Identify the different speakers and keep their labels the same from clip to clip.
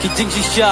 Speaker 1: kijing shisha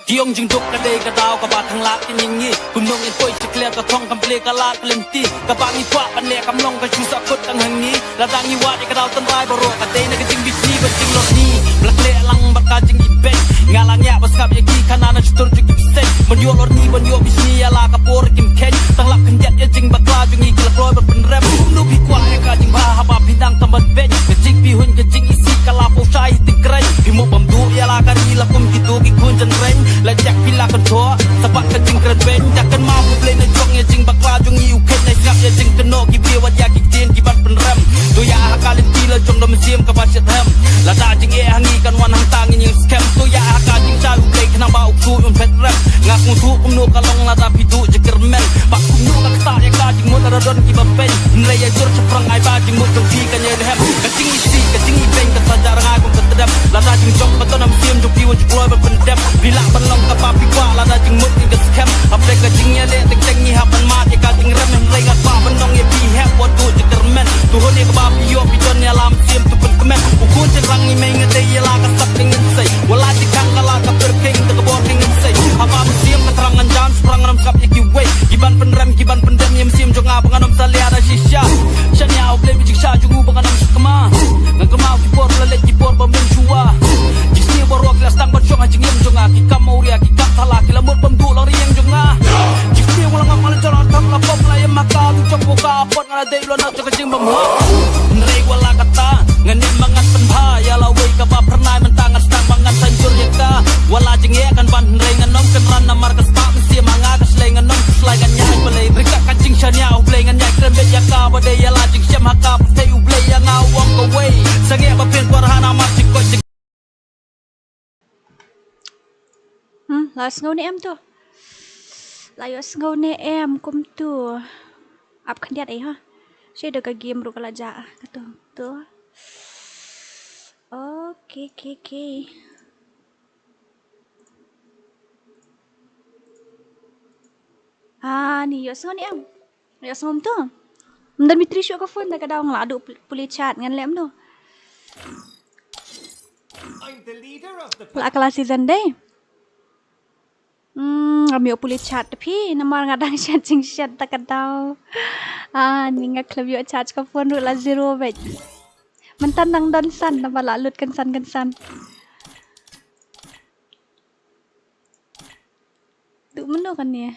Speaker 1: Kiong jing duk ka day ka daw ka ba thang lak tin yin kum nong in poi chik le ka thong kam ple ka la klem ti ka ba ni kwa pan le kam long ka chu sa kut ang hang ni la dang ni wa ka daw tan bai baro ka day na ka jing bis ni ba jing lot ni blak le lang ba ka jing i ben ngalang ya bas kap ya ki kana na chutur jing i sen ban yo lor ni ban yo bis ni ya la ka por kim ken tang lak kan jet ya jing ba kla jing i ka loi ba pen rem nu pi kwa ya ka jing ba ha ba pindang tam ban ben ka jing pi hun ka jing i si ka la po sai ti krai pi mo bam du ya la ka ri la kum ki tu ki kun jan ren la jak pila kan thoa sabat ka jing kran ben jak kan mau play na jong ya jing bakla jong i u ken na ngap ya jing kan no ki bi wa ya ki tin ki bat pen rem tu ya ha ka lin ti la jong dom sim ka ba chet hem la da jing e hangi kan wan hang tang yin scam tu ya ha ka jing cha u play kan ba u tu un pet rem ngak mu tu kum no ka long la da pi du je kermen ba kum no ka ta ya ka jing mo da don ki ba ben nlai ya jor chaprang ai ba jing mo jong ti kan ye hem ka jing i si ka jing i ben ka sa jar ngai kum ka tedam la da jing jong ba to nam sim jong pi wa ji kloi ba pen dem bila ban long ka pa pi kwa la da jing mut in ka scam apre ka jing ya le tek tek ni ha ban ma ya ka jing rem nlai ka pa ban long ye pi have what do je kermen tu ho ne ka ba pi yo pi jon ya lam sim tu pen kemen u kun je rang ni me nge te ya la ka sak ning sei wala ji kang ka la ka per king ta ka bo king sei ha ba sim ka trang an jam sprang ram kap ya ki wei ki ban pen rem ki ban pen dem yem sim jong a ban anom sa lia da shisha shan ya o play bi ji sha ju ban anom skama ngang ka ma ki por la le ki por ba mun chua ji si bo ro klas tang ba chong ha jing yem jong a ki kam mo ria ki kap thala ki la mut pam du lo rieng jong a ji si wala ngam mal jara tam la pom la yem ma ka tu chok bo ka pot ngala dei lo na chok jing ba mo nrei wala kata nganin mangat pen bha ya la wei ka ba pernai mentangan stang mangat sanjur ya ka wala jing ye kan ban nrei nganom kan ran na mar ka spa si manga ka sleng nganom slai kan nyai pelai rika ka jing shan ya u play ngan nyai kren bet ya ka ba dei ya la jing syam ha ka te u play ya nga walk away sange ba pen kwar hana ma jing ko jing
Speaker 2: Last ngau ni em tu. Layos ngau ni em kum tu. Ap kan diat ha. Saya dah ke game ru kala ja katu tu. Okay. Ni yos ngau ni em. Yos ngau tu. Mdan mitri syuk ka phone dah ka daw ngla adu puli chat ngan lem tu. La kala season day. Kami boleh chat tapi nama ngadang chat jing chat tak kadau. Ni ngak klub yo chat ka phone ru la zero bet. Mentan nang don san nama lalut kan san. Tu menu kan ni.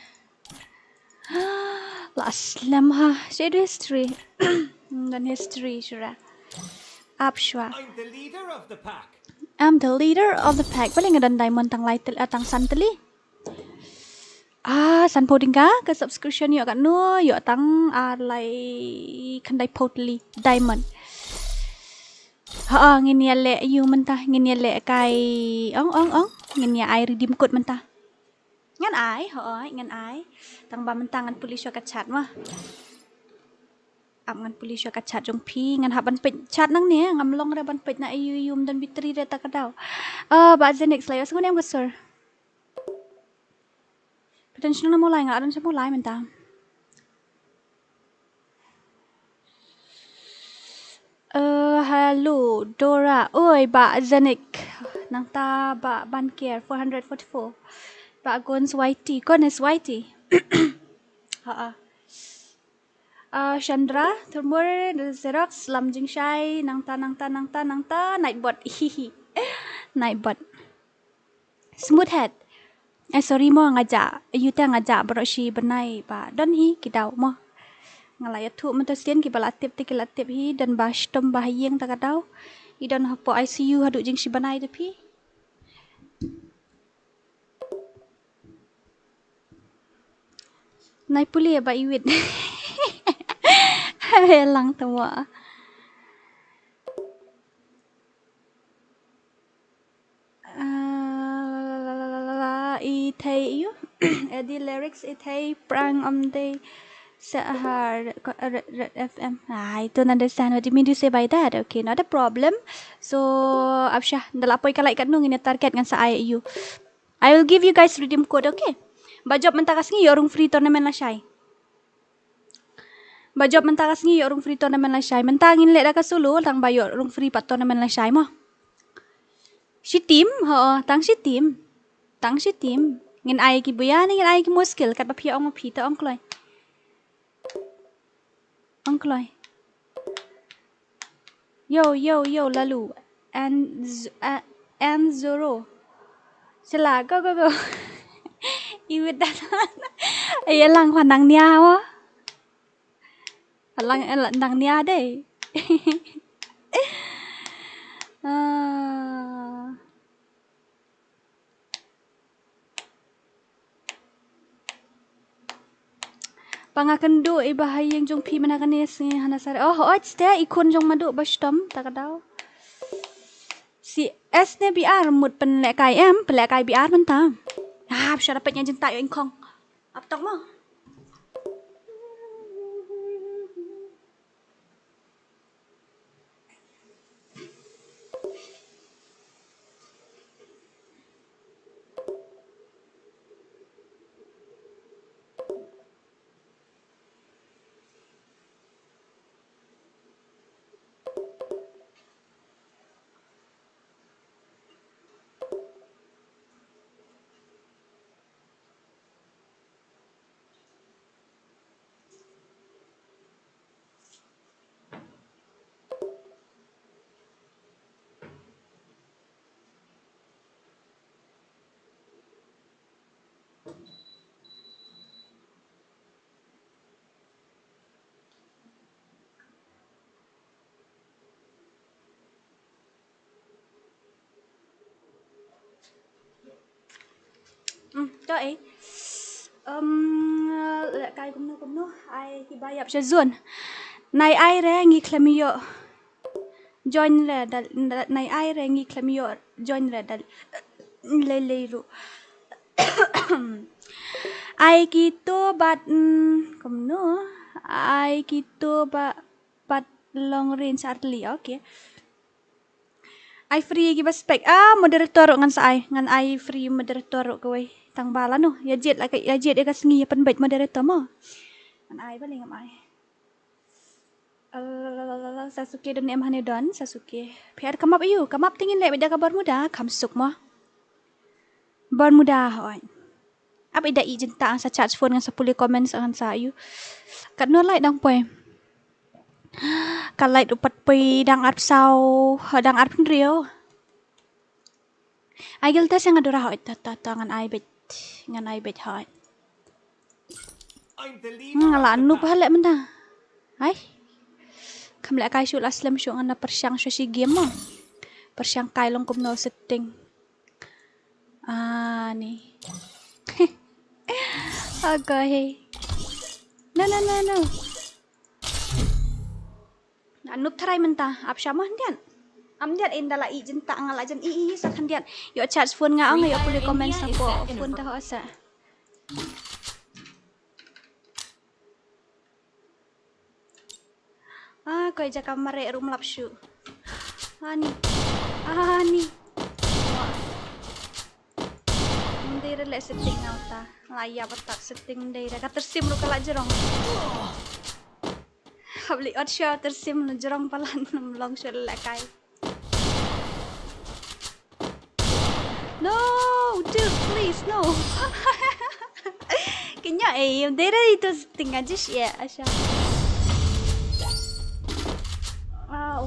Speaker 2: Last lam ha. Shade history. Dan history syura. Up syua. I'm the leader of the pack. Paling ngadan diamond tang lai tang san teli. San poding ka ke subscription yo kan no yo tang lai kan dai potli diamond. Ngin ya le you mentah ngin ya le kai ong ngin ya ai redeem code mentah. Ngan ai ngan ai tang ba mentang ngan police yo ka chat mah. Ngan police yo ka chat jong pi ngan ha ban pet chat nang ne ngam long ra ban pet na yum dan bitri re ta ka daw. Ba the next layer ngun em go sir. Potential na mulai nga aron sa mulai mentang. Hello Dora. Oi ba Zanik. Nang ta ba Banker 444. Ba Gons YT. Gones YT. Chandra Thermor Xerox Lam Jing Shai nang ta Nightbot. Nightbot. Smoothhead. Sorry mo ngajak yuta ngajak beroshi benai ba don hi kidau mo ngalaya tu mentasian ki balatip ti kilatip hi dan bastom bahayeng ta kadau I don hapo ICU hadu jing si benai tu pi nai puli ba iwit lang tawa Itay you the lyrics itay prang day sahar FM. I don't understand what you mean to say by that. Okay, not a problem. So absyah dalapoy kalai kat nung ini target ngan sa you. I will give you guys redeem code, okay? Bajob mentakas ngi yorung free tournament la syai. Bajob mentakas ngi yorung free tournament la syai. Mentangin le da ka solo tang bayo yorung free pat tournament la syai mo. si tim tang si tim ngin ai ki buya ni ngin ai ki muskil kat ba phi ong phi ta ong kloi yo lalu and zoro sila go iwit da ai lang hwan nang nia wa lang nang nia dei pangakendu ibahayang jong pi manakanis ni hanasar ste ikun jong madu bastom takadaw si S ne BR mut pen lek kai em pen lek kai BR man ta bisa dapatnya jenta yo ingkong aptok mo cho ấy lại cái cũng nó ai thì bay nhập cho dồn này ai re nghi klamio join re này ai re nghi klamio join re dal le ru ai gitu bat cũng nó ai gitu bat long range artillery okay ai free gi baspek moderator ngan ai free moderator kowe tang bala no ya jet ka sengi pen bet moderator mo ngan ai bali ngam ai Sasuke dan em hane don Sasuke piar kamap tingin le beda kabar muda kamsuk mo bar muda hoy apa ida i jenta sa chat phone ngan 10 comments ngan sa ayu kat no like dang poe kalai upat pi dang art sau dang art pun rio ai gel tas yang adora hoy ta ngan ai bet hoy ngala anu pahale menda ai kamla kai shul aslam shu ngana persyang shi game mo persyang kai long kumno setting ni okay no anu try menta ap syamah ndian amdian indala i jenta ngala jan i sa khandian yo chat phone nga ang yo puli comment sa po phone ta hosa koi ja kamare room lapshu ani ndire le setting auta laya batak setting ndire ka tersim lu kala jerong habli ot show tersim lu jerong palan long shot le kai no dude please no kenya ndire itu setting aja sih ya asya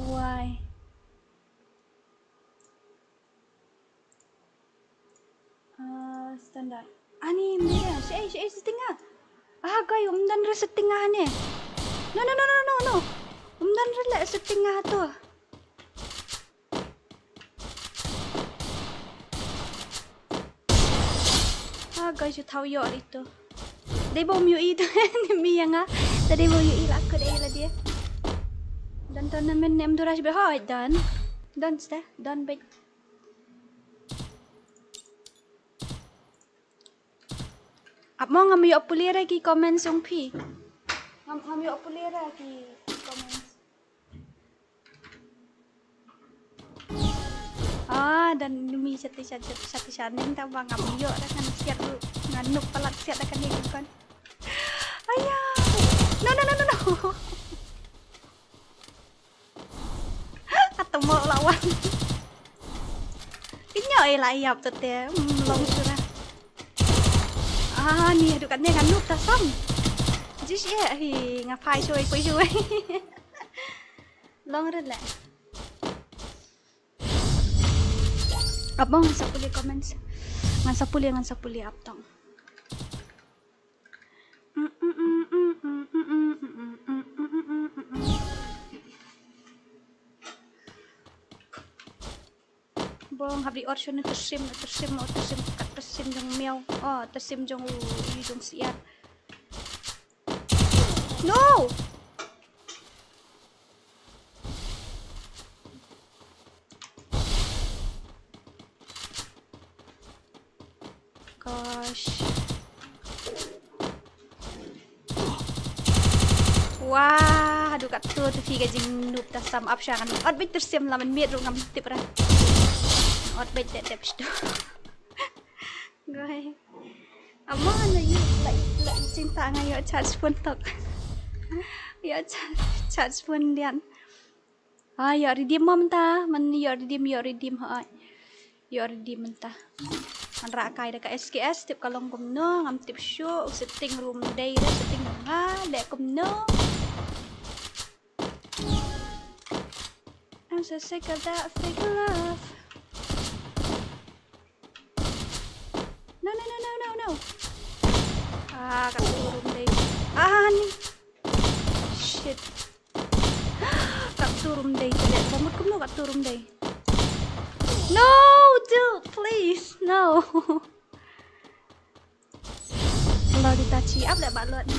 Speaker 2: why standard ani mira si setengah kay umdan ra setengah ni no umdan ra la setengah tu guys you tahu yo itu dai bom yu itu mi yang tadi bom yu ila ke dai la dia dan tournament nem duras behoy dan ste dan bet ap mo ngam yo pulira ki comments yung pi ngam yo pulira ki comments dan mi sati shaning ta bang ngam yo da kan siat lu nganuk palat siat da kan ni kan ayah no atau mau lawan Cái lại dọc từ té lông chưa ra. Nè được cảnh này ngắn nút ta xong. Chứ thì ngà phai chui quấy chui. Lông rất lẹ. Abang ngan sapuli comments. Ngan sapuli up tong. Bong habis option tersim jong meow. Oh, tersim jong siat. No. Gosh. Wah, aduh kat tu phi cái jing noob ta sam up sang ot bit tersim la man miet ru ngam tip ra. Ot bit tep sto. Rồi. Amma na yu lại cinta ngay yo charge phone tok. Yo charge phone dian. Yo redeem mom ta, man yo redeem ha. Yo redeem ta. Man ra kai dekat SKS tip kalong kumno ngam tip show setting room day dah setting nga dek kumno. I'm so sick of that fake love. No. Kat room day. Ni. Shit. Kat room day. Dek rambut kumno kat room day. No, dude, please, no. Kalau ditaci up dah balot ni.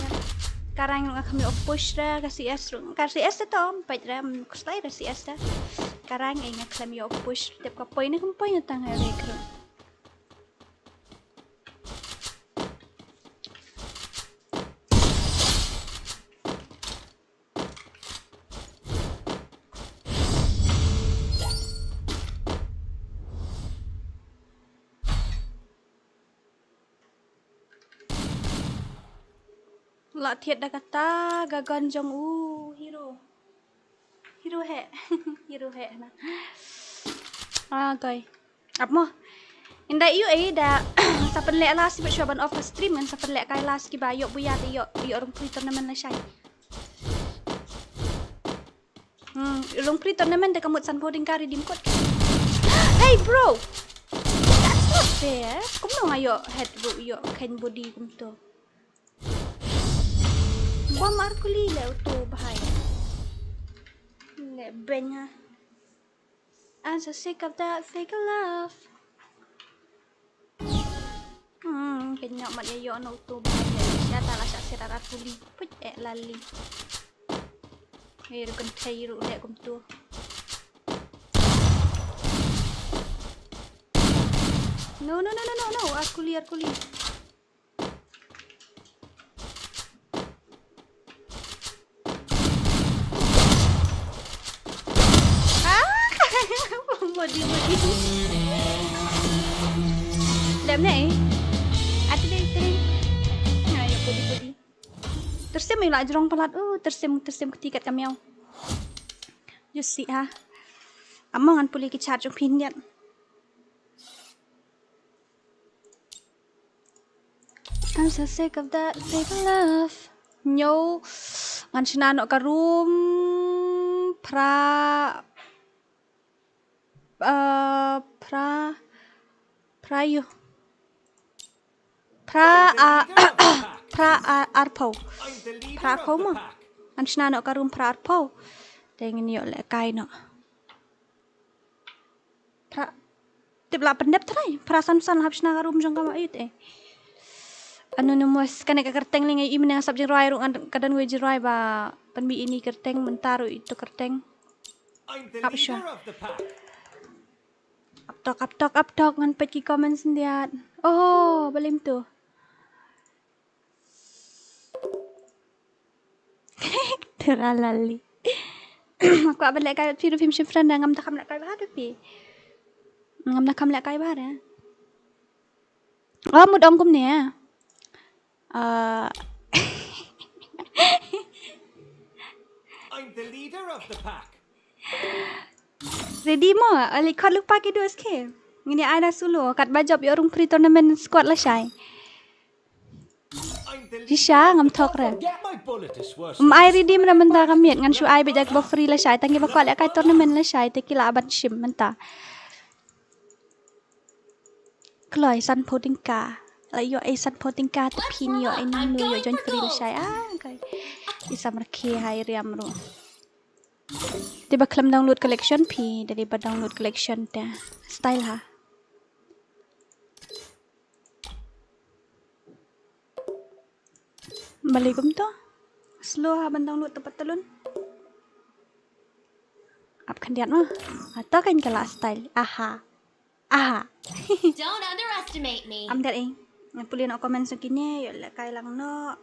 Speaker 2: Karang nak kami push dah kasi S rung. Kasi S tu tom, baik dah kustai dah si S dah. Karang ingat kami push. Tiap kapoy ni kapoy ni tangga rekru. Lạ thiệt đã kata gagan jong hero he hero he na coi ap mo inda yu da sapen le las bi shoban off stream kan sapen le kai las ki ba yo buya de yo rong free tournament la shai rong free tournament de kamut san boding ka redeem code. Hey bro, that's not fair. Kum no ngayo head bu yo ken body kum to. Bom arkuli le tu bahaya. Le benya. I'm so sick of that fake love. Kenya mat yo no tu bahaya. Siata la sak arkuli. Put lali. Here kan thairu le kum tu. No. Arkuli. Body. Lem ni. Ada deh. Ayo body. Tersim yang lak jerong pelat. Tersim ketikat kami au. You see ha. Amang an puli ki charge opinion. I'm so sick of that fake love. Nyo ngan sinan nok karum pra arpo mo an sinan nok karum pra arpo dengan yo le kai no pra tibla pendep trai pra san habis na karum jong kama ayut anu numus kan ka kerteng lingai i menang subjek roi ru kadan we jiroi ba penbi ini kerteng mentaru itu kerteng apa sya Uptalk ngan pet ki komen sendiat. Oh, balim tu. Teralali. Aku abad lek kai film shifran dah ngam takam lek kai bahar pi. Ngam nakam lek kai bahar ya. Oh, mudong kum ni ya.
Speaker 1: I'm the leader of the pack.
Speaker 2: Ready mo? Ali kau lupa ke 2SK? Ini ai dah sulu kat bajop yo rung free tournament squad lah syai. Jisha ngam thok re. Ai redeem ra menta kamiet ngan shu ai bejak ba free lah syai tangi ba kwat kai tournament lah syai te kila aban shim menta. Kloi san voting ka. La yo ai san voting ka te pin yo ai nang yo join free lah syai kai. Isa marke hai riam ro. Tiba klam download collection pi dari ba download collection te style ha. Balikum to. Slow ha ban download tepat telun. Ap kandiat mah. Atau kan kala style. Aha.
Speaker 3: Don't underestimate me.
Speaker 2: Am dat Yang pulih nak komen sekini yo lek kai lang no.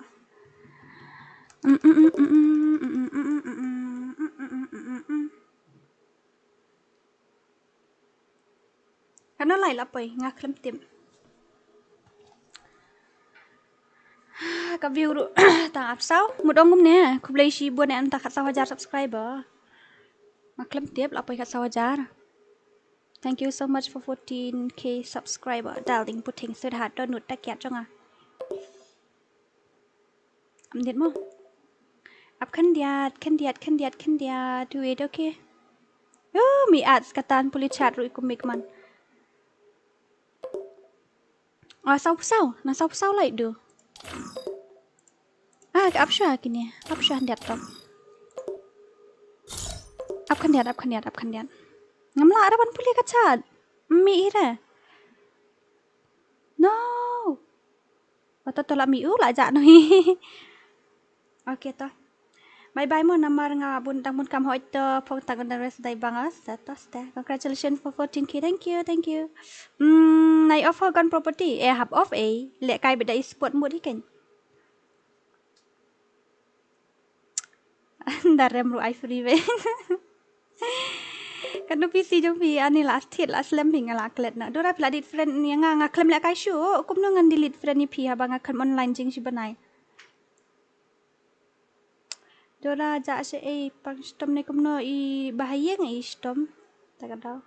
Speaker 2: Karena lai la poi ngak klem tim. Ka view ru ta ap sao một ông ngum nè ku play shi buat nek tak 1,000 subscriber. Maklem tiap la poi 1,000. Thank you so much for 14k subscriber. Darling putting sweetheart don't nut tak kiat chong am dit mo. Ap kan diat tu it okay. Oh mi ads katan puli chat ru ikum mikman. Sao lại được. Cái áp share kini, áp share diat to. Áp kan diat. Ngamla ada pan puli kacat. Mi ira. No. Bata tolak mi la ja no. Okay to. Bye mo namar nga bun tang mun kam hoi to phong tang on rest dai bangas. Congratulations for 14k. Thank you. Nai offer gun property. Have off lek kai beda sport mood ikan. Darem ru ai free ve. Kan PC jong pi ani last hit last slam ping ala klet na. Dora pladit friend ni nga klem lek kai shu. Kum no ngan delete friend ni pi ha bang akan online jing si banai. Dora ja se pang stom ni kum no I bahaya ngai stom. Tak tahu.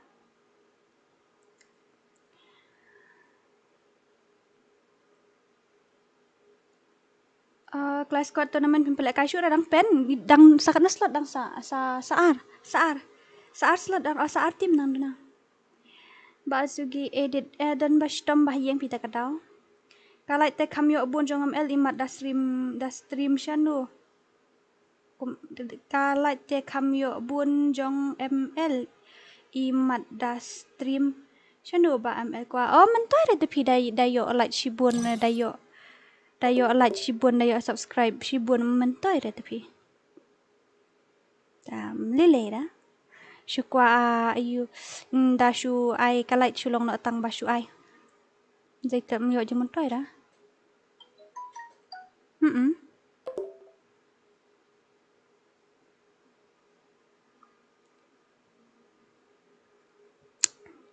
Speaker 2: Kelas squad tournament pimpelek kai shu dang pen dang sakana slot dang saar slot dang saar tim dang duna. Ba sugi edit dan ba stom bahaya pita kadau. Kalai te kamyo bun jongam el imat da stream shanu. Kalai te kamyo bun jong ml imat da stream shanu ba ml kwa. Oh mentoi re te pi dayo like shibun dayo like shibun dayo subscribe shibun mentoi re te pi. Lele da. Shukwa ayu da shu ai kalai chulong no tang ba shu ai. Jai tam yo je mentoi da.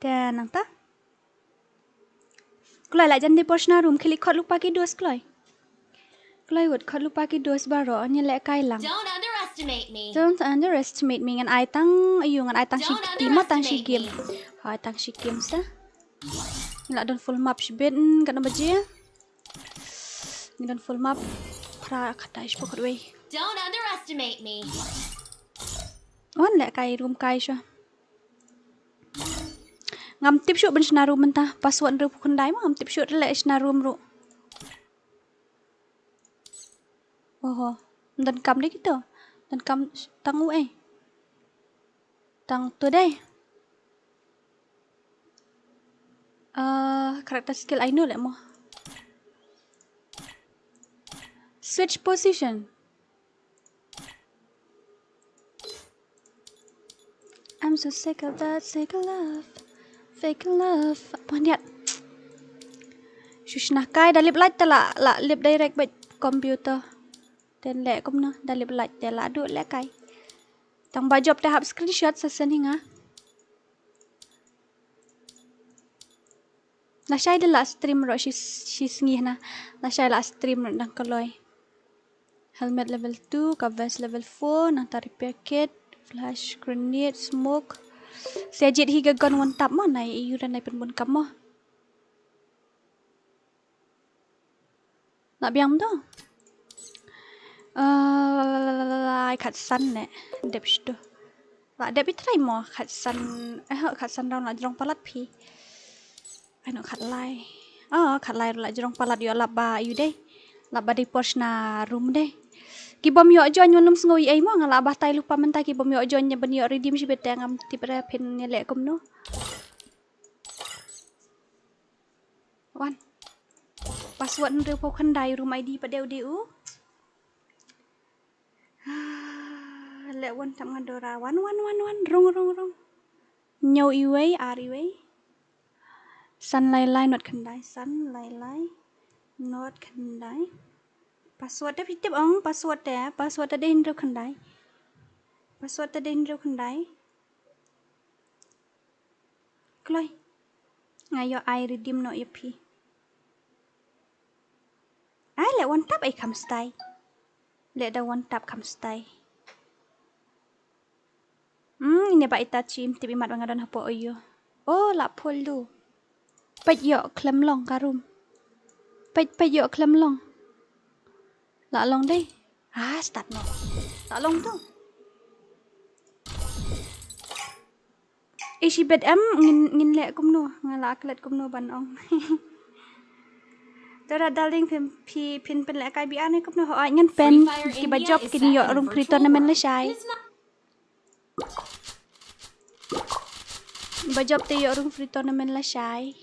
Speaker 2: Dan nang ta. Kloi lại dân đi personal room khi khot lupa ki dos kloi. Kloi wot khot lupa ki dos baro nya le kai lang. Don't underestimate me ngan ai tang ayu ngan ai tang shi timot tang shi game. Hai tang shi game sa. La don full map shibin kan baje. Ni don full map pra khata ish pokot we.
Speaker 3: Don't underestimate me.
Speaker 2: On le kai room kai sha. Ngam tip shoot ben shna room mentah password ru pukun dai ngam tip shoot le shna room ru. Oh, dan kam dik itu. Dan kam tang u Tang tu dai. Character skill I know le mo. Switch position. I'm so sick of that, sick of love. Fake love. Apa niat? Shush nah kai dalip light tala la lip direct by computer. Dan le kom na dalip light tala adu le kai. Tang bajop tahap screenshot sasen hinga. Nashay de la stream ro she's ngih na. Nashay la stream ro dang kaloi. Helmet level 2, covers level 4, nang ta repair kit, flash grenade, smoke. Sejit higa gon wantap mo nai iu dan nai penbun kamu. Nak biang tu. Kat san ne. Dep situ. Lah dep try mo kat san kat san daun la jrong palat pi. Ai no kat lai. Kat lai la jrong palat yo laba iu deh. Laba di pos na room deh. Ki bom yo jon nyunum ngoi ai mo ngala bah tai lupa mentai ki bom yo jon nya ben yo redeem si bete ngam tipre pin ne le kum no. Wan. Password nreu pau khandai room ID padeu deu. Le wan tam ngadora wan rong. Nyau iwei ari wei. San lai lai not khandai san lai lai not khandai. Password dah pitip ong password ada indro khandai. Password ada indro khandai. Kloi. Ngayo ai redeem no yapi. Ai le one tap ai kam stai. Le da one tap kam stai. Ini ba itachim tibi mat bangadon hapo oyo. Oh la pol du. Pet yo klem long karum. Pet yo klem long. La long deh. Start no. La long tu. Isi bed ngin le kum no. Ngala aklet kum no ban ong. Dora darling pin le kai bi ane kum no ho ngan pen ki ba job kin yo room free tournament le shai. Ba job te yo room free tournament le shai.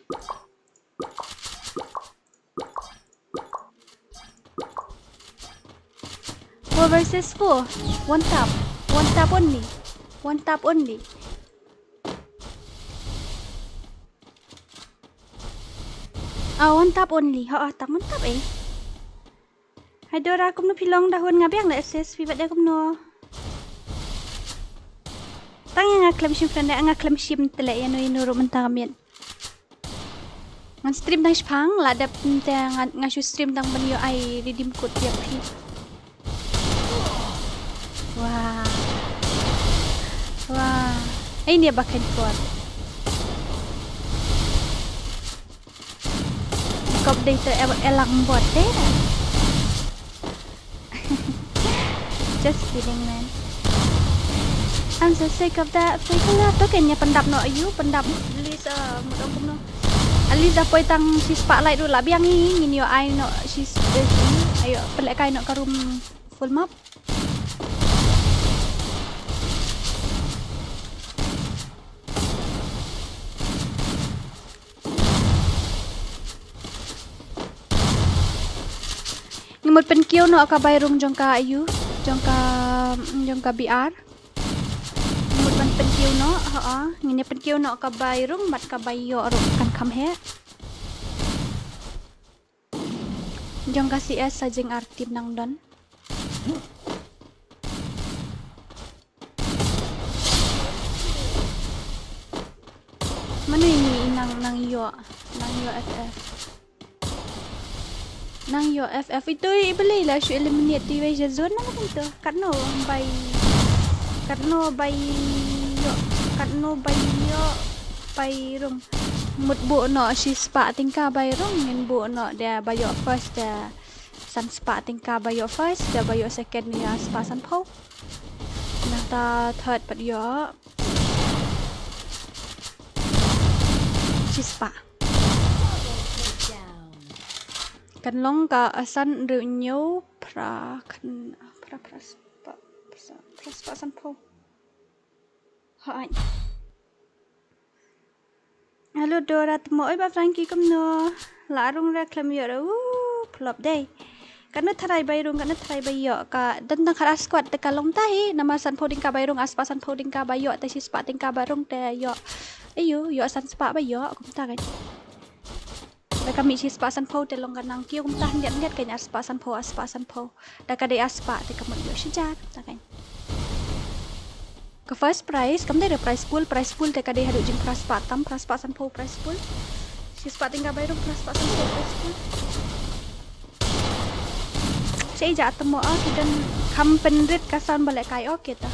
Speaker 2: 4 versus 4. One tap only. One tap only. One tap only. Tak one tap eh. Hai Dora kum no pilong dahun ngabiang la SS pibat dia kum no. Tang yang ngaklam sim friend ngaklam sim tele ya no inuro mentang mian. Ngan stream tang spang la dap tang ngasu stream tang ban yo ai redeem code tiap pi. Wah. Ini back and forth. Kop data elang bot deh. Just kidding man. I'm so sick of that fake love. Tuh kayaknya pendap no you, pendap list mudong kum no. Alis apoy tang si spotlight dulu lah biang ngin yo ai no she's ayo pelek kai no karum full map. Ngimut penkiu no ka bayrung jongka ayu, jongka BR. Ngimut penkiu no, ngine penkiu no ka bayrung mat ka bayo ro kan kam he. Jongka CS sajeng artip nang don. Mana ini nang yo FF. Nang yo FF itu beli lah shoot eliminate di wager zone nama itu. Karena bayrung mut bu no si spa tingka bayrung ngin bu no dia bayo first dia san spa tingka bayo first dia bayo second ya spa san pau. Nah ta third pat yo si spa. Kan long ka asan reu nyau pra spa san po. Hai. Halo Dora temo oi ba Frankie kum no. Larung reklam yo plop day. Kana tharai bayrung kana tharai bayo ka dan tang khara squad te kalong tahi nama san po ding ka bayrung aspa san po ding ka bayo te si spa ding ka barung te yo. Ayo yo san spa bayo kum ta kan. Kami si spasan po telong kanang kiyo kumtah ndiat kanya spasan po. Da kada aspa te kamu yo sijar takan. Ke first prize kam da prize pool te kada hadu jing prize patam prize pasan po prize pool. Si spa tinggal bayro prize pasan po prize pool. Saya ja temo kidan kam pendrit kasan balik kai okay ta.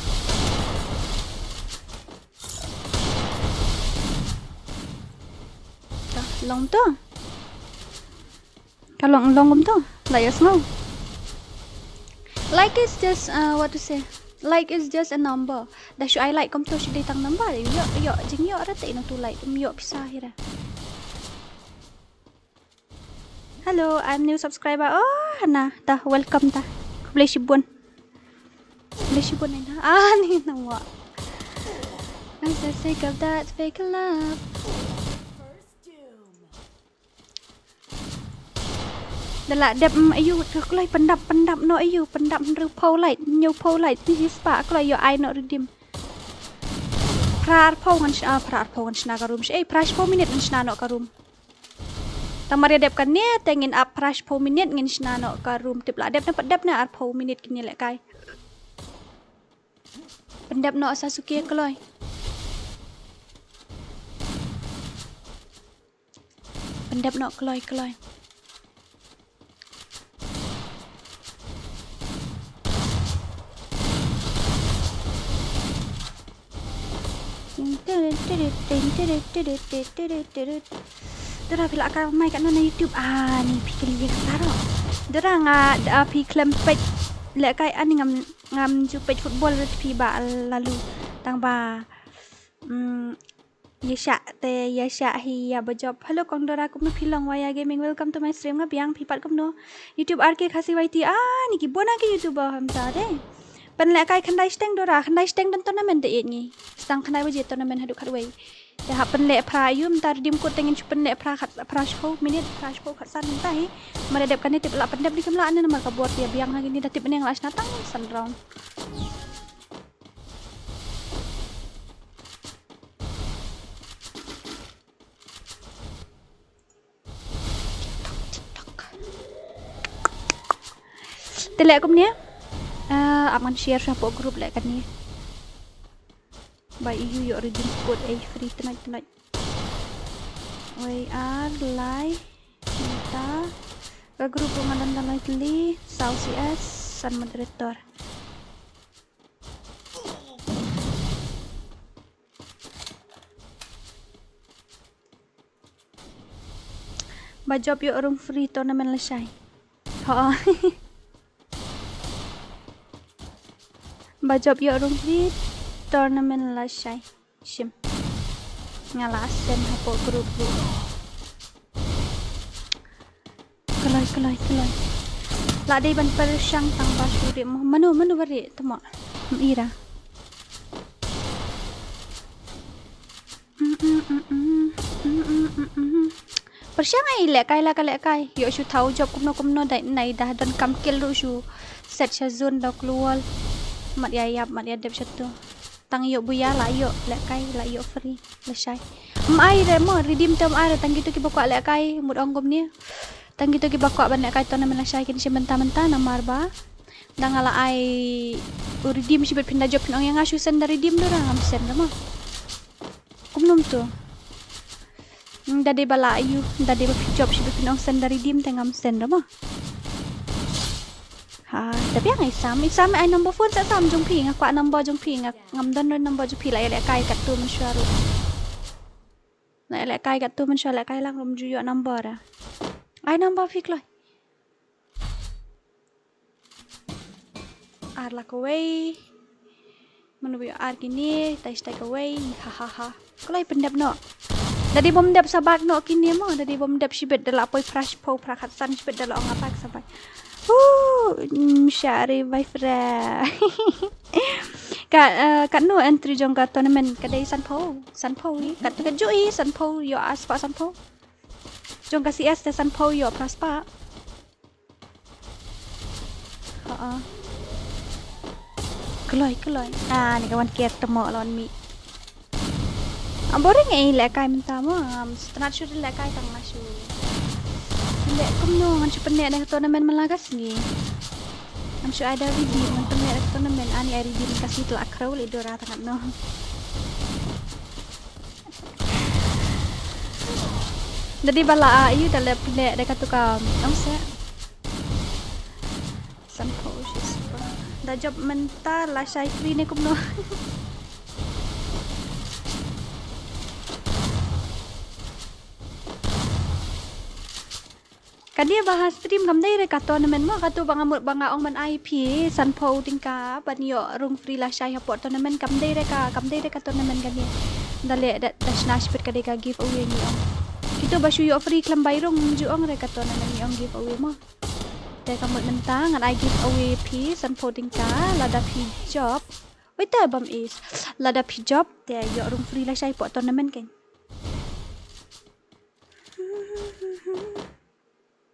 Speaker 2: long to. Kalau long to, like us now. Like is just what to say? Like is just a number. Dah should I like kom to should ditang number. Yo jing yo rate no to like yo pisah hira. Hello, I'm new subscriber. Oh, nah, dah welcome dah. Boleh sibun. Boleh sibun ni dah. Ni nama. I'm so sick of that fake love. Dah dep ayu kelai pendap no ayu pendap ru pau light new pau light ni spa kelai yo I not redeem. Prar pau ngan prar pau ngan sna karum. Price pau minute ngan sna no karum. Tamari dep kan ni tengin up price pau minute ngan sna no karum. Tip la dep dapat dep na pau minute kini lek kai. Pendap no Sasuke kelai. Pendap no kelai. Dora bila akan main kat mana YouTube ni pikir dia taruh. Dora pi klempet lek kai ani ngam jupet football pi ba lalu tang ba Yasha hi ya berjob. Hello kong Dora kum no pilong waya gaming. Welcome to my stream ngabiang pipat kum no YouTube RK KHASI YT ni ki bona ki YouTuber hamsa de. Pen lek kai khandai steng Dora khandai steng dan tournament de ni. Stang khandai waje tournament haduk khatwei. Dah pen lek pra yu mtar dim ko tengin chupen lek pra khat pra show minute pra show khat san tai. Mare dep kan ni tip la pendep di kemla an nama ka buat dia biang lagi ni dah tip neng las natang san round. Telek kum ni. Aman share siapa grup lek kan ni. By you your redeem code A free tonight. We are live. Kita ke grup pengalan lightly South CS san moderator. Bajob yo room free tournament lesai. Ha. Bajob yo room free tournament lesai. Shim. Ngalasen hapo grup. Kelai. La dei ban per syang tang basu de manu bari temo. Ira. Persyang ai lek kai. Yo shu tahu job kumno dai nai dah don kam kill ru shu. Set sha zone dak keluar. Mat yayap mat yadep satu. Tang yo buya la yo lek kai la yo free lesai. Mai de mo redeem tem ai tang gitu ki bakwa lek kai mud onggom ni. Tang gitu ki bakwa ban lek kai tournament lesai kin si mentah-mentah namar ba. Dang ala ai redeem si bet pindah job nong yang asu sen dari redeem do ngam sen mo. Kumnom tu. Dade bala ayu dade ba job si bet pinong sen dari redeem tengam sen mo. Tapi ang isam ay number phone sa sam jong pi ngakwa number jong pi ngam dan number jong pi la lek kai kat tu mensyaru. Na lek kai kat tu mensyaru lek kai lang rom juyo number ah. Ay number fik loy. Ar la kawai. Menuju ar kini tai stai kawai ha. Kalai pendap no. Dadi bom dap sabak no kini mo dadi bom dap sibet dala poi fresh po prakat san sibet dala ngapak sabai. Syari by friend. Kat no entry jong ka tournament kadai sanpo ni. Kat kejui sanpo yo aspa sanpo. Jong ka CS te sanpo yo praspa. Keloi. Ni kawan kiat temo lawan mi. Boring ai lek kai minta mo. Start shoot lek kai tang masu. Lek kumno ngan sepenek dah tournament melagas ni. Am sure ada redeem ngan penek tournament ani ai redeem kasih tu akrau le Dora tangap no. Jadi bala ayu dalam penek dah katu kam. Amsa. Sampo sispa. Dah job mentar lah syai free ni kumno. Kan dia bahas stream kam dai re ka tournament mo ka tu banga mut banga ong man IP san po tingka ban yo rung free la shai hapot tournament kam dai re ka tournament kan dia. Dale da snash pit ka dai ka give away ni ong. Kita basu yo free klam bayrong ju ong re ka tournament ni ong give away mo. Dai ka mut mentang ngan I give away pi san po tingka lada pi job. Wait ta bam is lada pi job te yo rung free la shai pot tournament kan.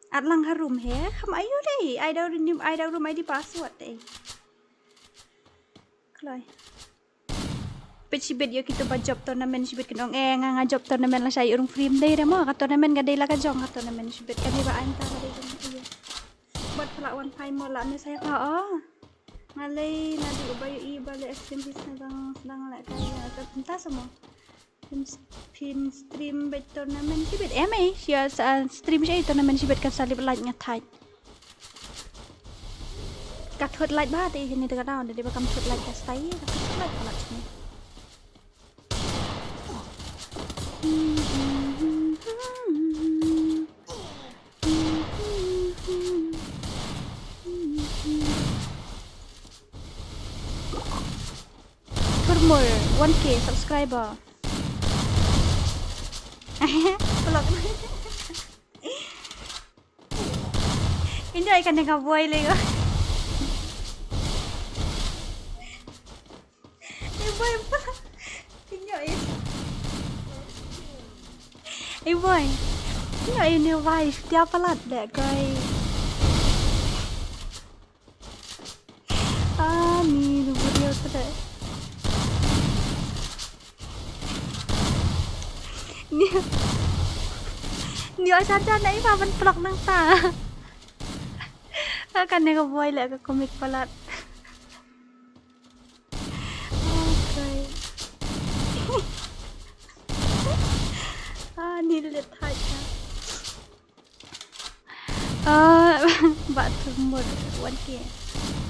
Speaker 2: At lang harum he, ham ayu deh. I dah room ID password deh. Kelai. Pecibet yo kita job tournament sibet kenong nga job tournament lah saya urung free deh mo. Ka tournament gadai lah ka jong ka tournament sibet kan iba antara deh kan iya. Buat pelawan pai mo lah ni saya ka oh. Ngalai nadi ubayu I balik stream sedang lek kaya entah semua. Pin stream bet tournament sibet sia stream saya tournament sibet kan salib like ngatai kat hot like ba te ni dekat daun dia bakam hot like kastai kat like pala sini for more 1k subscriber pelok enjoy kan dengan boy lego boy enjoy boy enjoy new wife dia pelat dek guys ni video tu Ni saja nak iba ban pelak nang ta. Kan nega boy lek ke komik pelat. Okay. Ni lihat aja. Bak tumur 1k.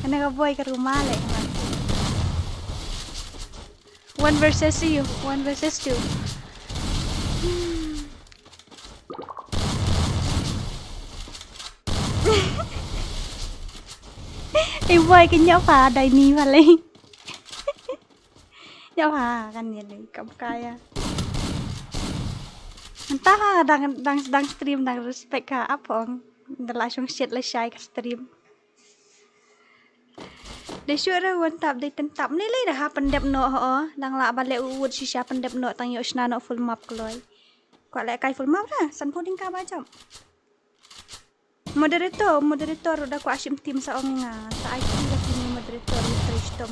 Speaker 2: Kan nega boy ke rumah lek kan. 1 versus 2. Boy cái nhóc phà đầy mi vào lên nhóc phà kan ya nih kam kaya entah sedang stream dang respect ka apa langsung shit lah shy ka stream de syura wan tap de tentap ni le dah pendep no ho dang la balik uut shisha pendep no tang yo sna no full map kloi kok lek kai full map dah san puding ka bajam moderator udah ku asyik tim sa onga sa ai tim dah tim moderator Tristom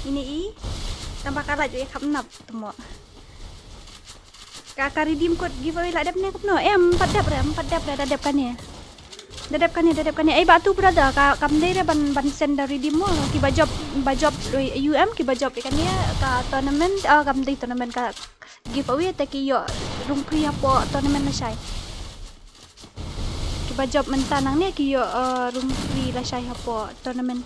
Speaker 2: ini tambah kalah je khap nap temo ka redeem code giveaway la dap ne kupno 4 dap dah kan ya dadap kan ya batu brother ka kamdai re ban send redeem mo ki bajob UM ki bajob ikan ya ka tournament kamdai tournament ka giveaway ta ki yo rung priya po tournament na sai ki bajob mentanang ne ki yo rung pri la sai po tournament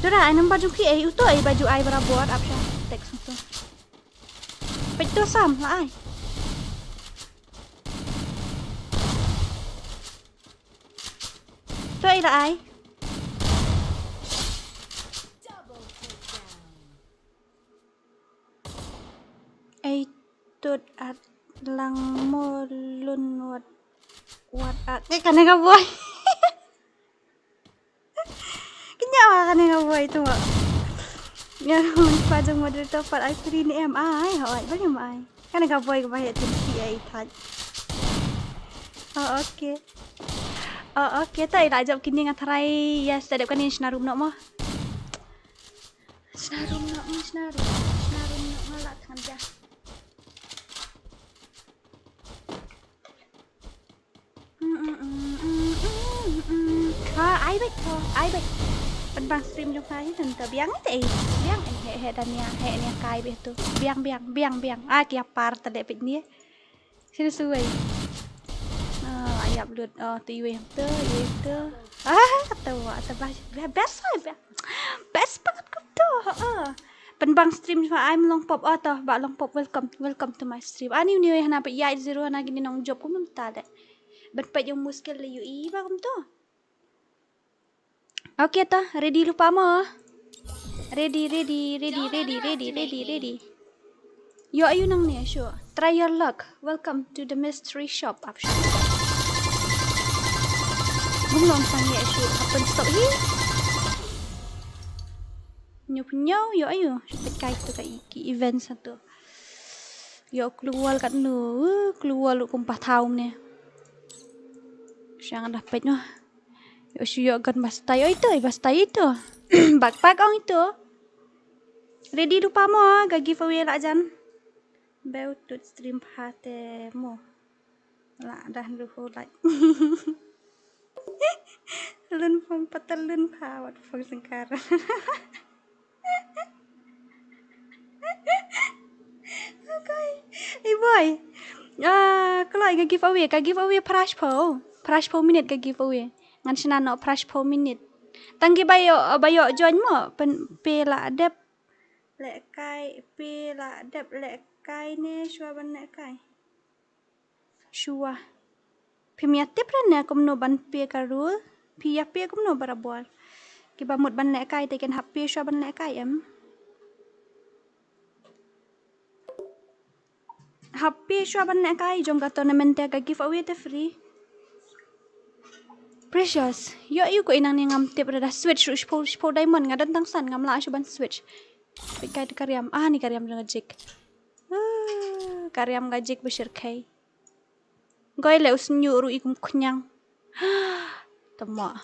Speaker 2: Dora ai nam baju ki uto ai baju ai berabot apa teks tu peto sam la ai Tôi là ai? Ai tut at lang mo lun wat at kan nga boy. Kanya kan nga boy tu. Ya pa jang moderator pat ai free ni em ai hỏi bao nhiêu ai. Kan nga boy ka bahaya tin si ai thaj. Okay. Okay, tak nak jawab kini ngatrai ya sedap kan ni senarum nak mah. Senarum nak malak kan dia. Ai baik. Penbang stream jom kai tentang biang ni biang he dan ni kai beh tu. Biang. Kia par terdepit ni. Sini suai. ยับเลือดตีเวเตอร์ตัวสบายbest เลยbest ปักกับตัวเป็นบางสตรีมว่าไอ้มันลองปอบต่อบะลองปอบ welcome to my stream อันนี้นี่ฮะนะไปย้ายzero นะกินน้องjob ก็มันตาเด็ดเป็นไปyang muskil le yu i ba kum tu okay ta ready lupa mo ready yo ayu nang ni sure try your luck welcome to the mystery shop option bung long sang ya sure happen stop hi nyo yo ayu dekai tu kai event satu yo keluar kat nu keluar lu kumpah tahun ni jangan dapat noh yo siyo gan bastai itu backpack ang itu ready lupa mo ga giveaway la jan beu tut stream phate mo la dah lupa like lun phong patal lun phawat phong sangkara okay hey boy kalau ga giveaway price per minute ga giveaway ngan sina no price per minute tanggi bayo join mo pen pe la dep le kai pe la dep le kai ne shua ban ne kai shua pimia tip ran kom no ban pe karul pia pe kom no barabol ki ba mot ban ne kai te ken happy shua ban ne kai em happy shua ban ne kai jong ka tournament te ga giveaway te free Precious, yo ko inang ni ngam tip rada switch rush po diamond ngadan tang san ngam la ban switch. Pikai de karyam ni karyam ngajik. Karyam ngajik besir kai. Goi le usnyu ru ikum kunyang. Tama.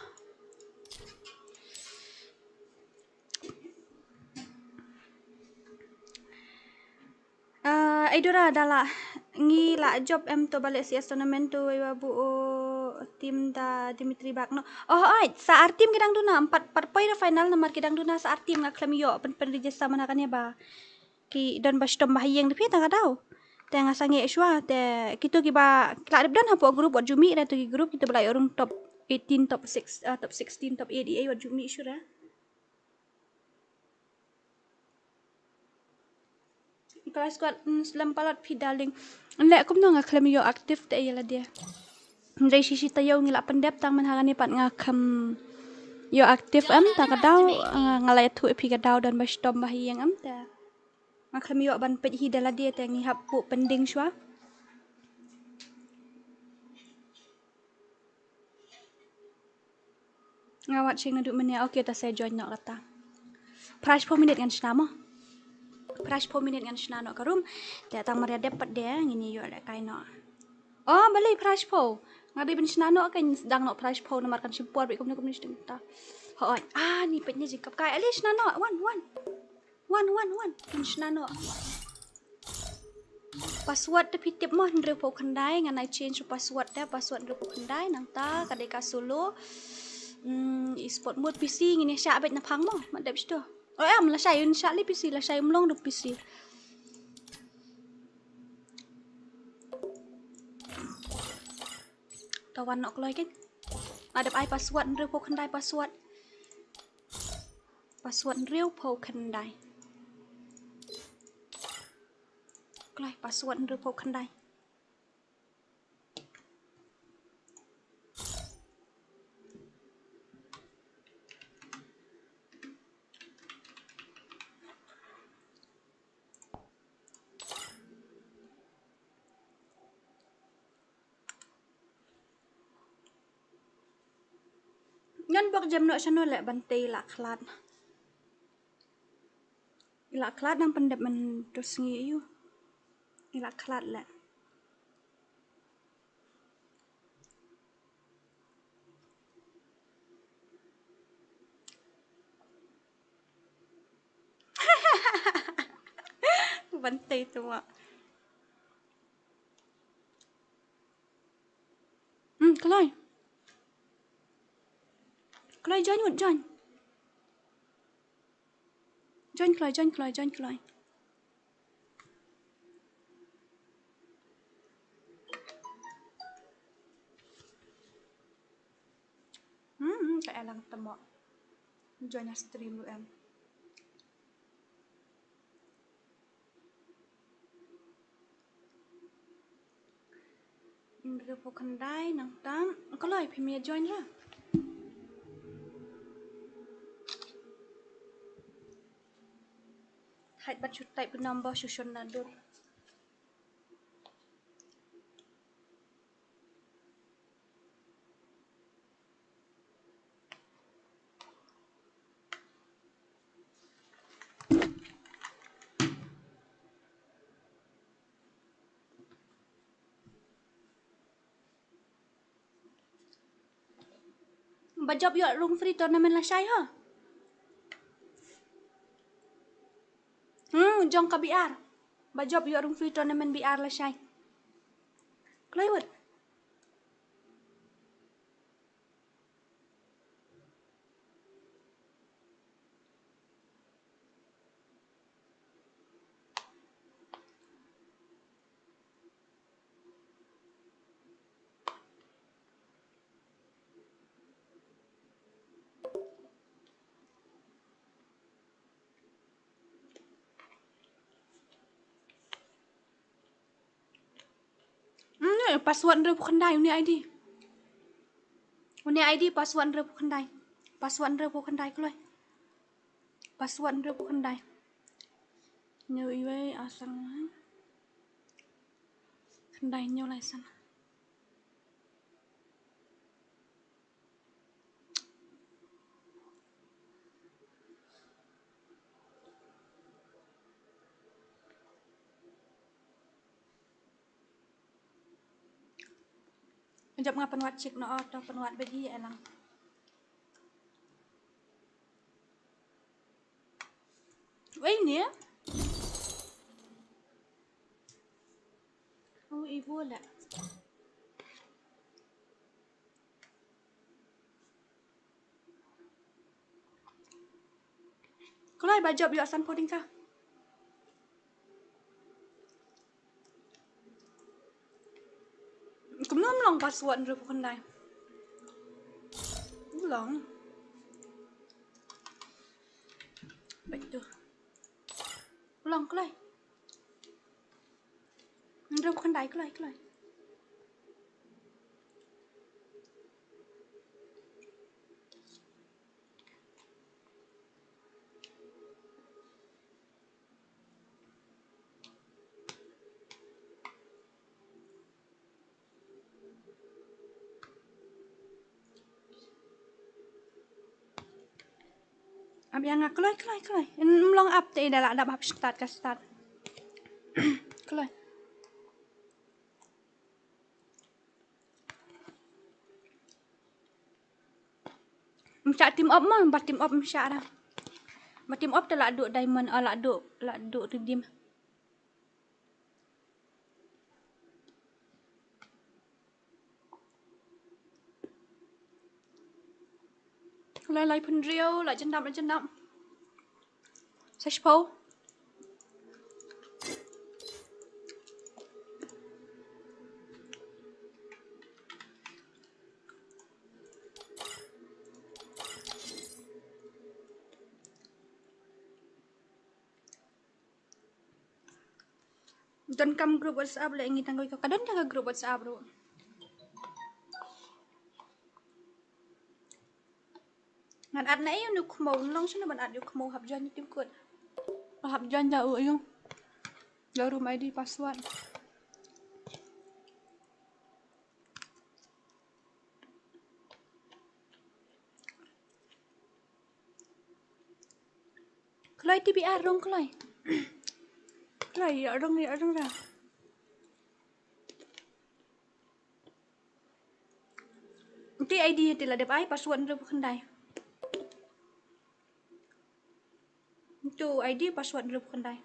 Speaker 2: Idora adalah ngi la job em to balik si tournament to babu tim da Dimitri Bakno. Saat tim kidang duna 4 poin final nomor kidang duna saat tim ngaklam yo pen register manakannya ba. Ki dan bastom bahayeng tapi tang kadau. Tang asange shwa te kitu ki ba kladep dan hapo grup buat jumi ra tu grup kita belai orang top 18 top 6 top 16 top 8 buat jumi syura. Kalau squad selampalat pidaling lek kum no ngaklam yo aktif te yala dia ndai sisi tayo ngila pendep tang manhangani pat ngakam yo aktif ta kadau ngalai thu pi kadau dan bastom bahiyang ta ngakam yo ban pet hi dala dia te ngi hapu pending shwa ngawat sing nadu menia okay ta saya join no kata price per minute kan snamo price per minute kan snano karum te tang maria dapat dia ngini yo lek kaino balik price per ngabi ben snano kan sedang no price per nomor kan simpor bi kum ni sedang ta ni petnya jikap kai ali snano one kan snano password te pitip mo ndre po khandai nganai change password ndre po khandai nang ta kadai ka solo e-sport mode PC ngini sya bet na phang mo madep sto am la sai un sya li PC la sai mlong du PC kawan nok loi kan ada ai password ndre po khandai password ndre po khandai klai password ndre po khandai ngan bok jam no chano le bantai la khlat nang pendep men terus ngi yu la khlat le bantai tu mak Kelai join kelai Kayak elang temok. Join stream lu em. Indra Pokandai nang tam. Kalau ai phim join ra. Hai bat chutai penambah susun nadur. Bajab yuk room free tournament lah syai ha. Jong ka BR. Bajab yuk room free tournament BR lah syai. Kleewet. Password Indra Pokandai uni ID. Uni ID password Indra Pokandai. Password Indra Pokandai kloi. Password Indra Pokandai. Nhiều iwe asang. Kandai nhiều lại sana. Jap nga penwat cik no atau penwat bagi elang. Wei ni ya? Oh ibu lah. Kalau ai bajab yuk asan poding ka. Kemudian long password Indra Pokandai. Long. Baik tu. Long kelai. Indra Pokandai kelai. Yang ngak kelai. Long up te dah lah dah start. Kelai. Macam team up mah, bat team up macam dah. Bat team up dah lah duk diamond, lah duk redeem. Lai pun riau, lah jendam. Saya sepau. Dan kam grup WhatsApp lah ingin tangguh kau. Kadang jaga grup WhatsApp bro. Ngan ad na iyo nuk mau long sana ban ad yuk mau habjan tim kod. Habjan jauh iyo. Jauh room ID password. Kelai TBR rong kelai. Kelai ya rong dah. Nanti ID tidak ada ai password Indra Pokandai. Itu ID password Indra Pokandai.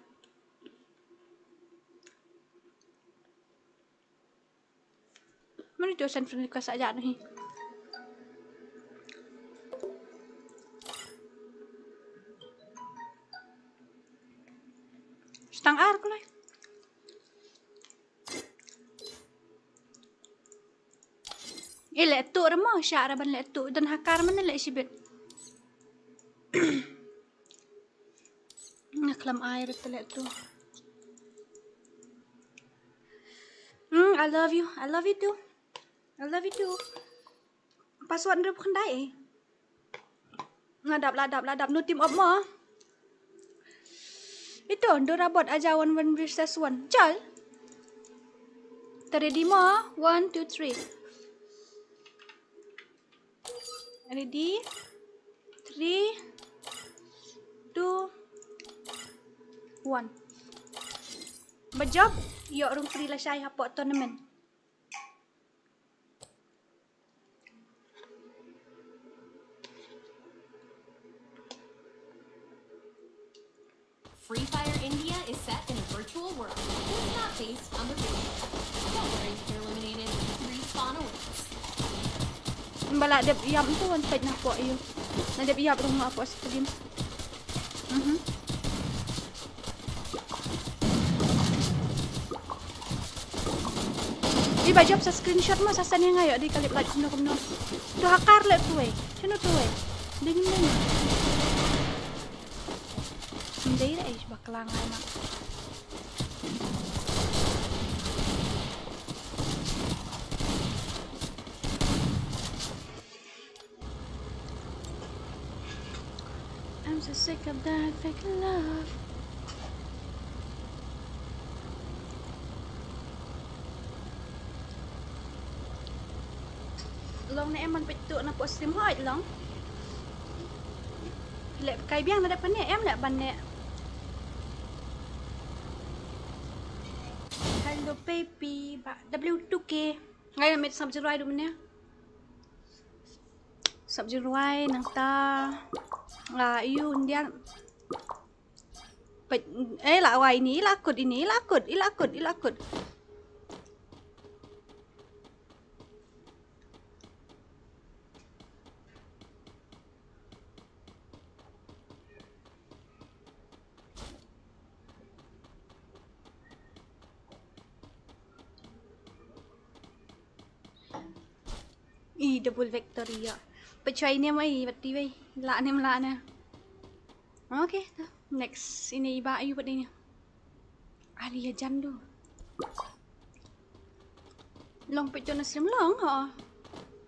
Speaker 2: Mana tu San Francisco saja ni. Stang ar kelai. lẹ tụ đó mà xả ra bên lẹ tụ dan hakar mana lẹ sibet. Naklam air lẹ tụ. I love you. I love you too. I love you too. Password dia bukan dai. Ladap no team up mo. Itu Dora bot aja 1 versus 1. Chal. Ready mo? 1 2 3. Ready? 3 2 1. Berjob. Yo orang free lah saya hapok tournament.
Speaker 3: FreeFire India is set in a virtual world. It's not based on the real world. Don't worry if you're eliminated. Respawn awaits.
Speaker 2: Bala dep yam tu kan pet nak pok you. Na dep yap rumah apa stream. Di bajab sa screenshot mo sa sanya ngayo di kalip lat kumno. Tu hakar le tu eh. Sino tu eh? Dingin. Hindi na eh bakla nga mak. I'm so sick of that fake love. Long na em man pitu na po stream hoy long. Lẹ cái biang na depan ni em lẹ ban ni. Hello baby, W2K. Ngayon may subjuruay dum niya. Subjuruay nang ta. Yun diyan. Laway ini, ilakod. Double victory ya. Pechay niya may pati bay. Laan na. Okay, next ini iba ayu pati niya. Ali ya jando. Long pechay na stream long ho.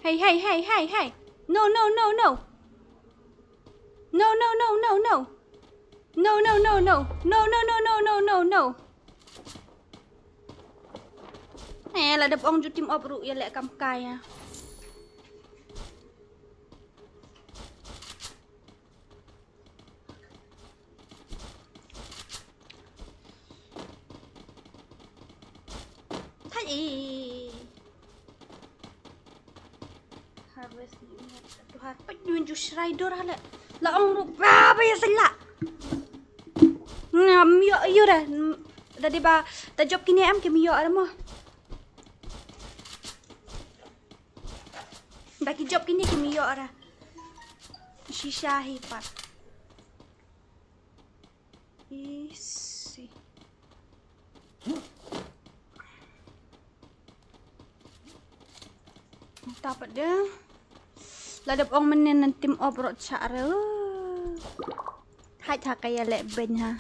Speaker 2: Hey. No. No. Lah dap ong ju team up ru ya lek kam kai ya. Harvest ni Tuhan pajun ju rider hala la ong ru ba ya sala ngam yo dah tadi ba ta job kini am ke mi yo mo baki job kini ke mi yo ara shisha hipat isi dapat dah ladap ong menen nan tim obrot cara hai tha kaya lek ben ha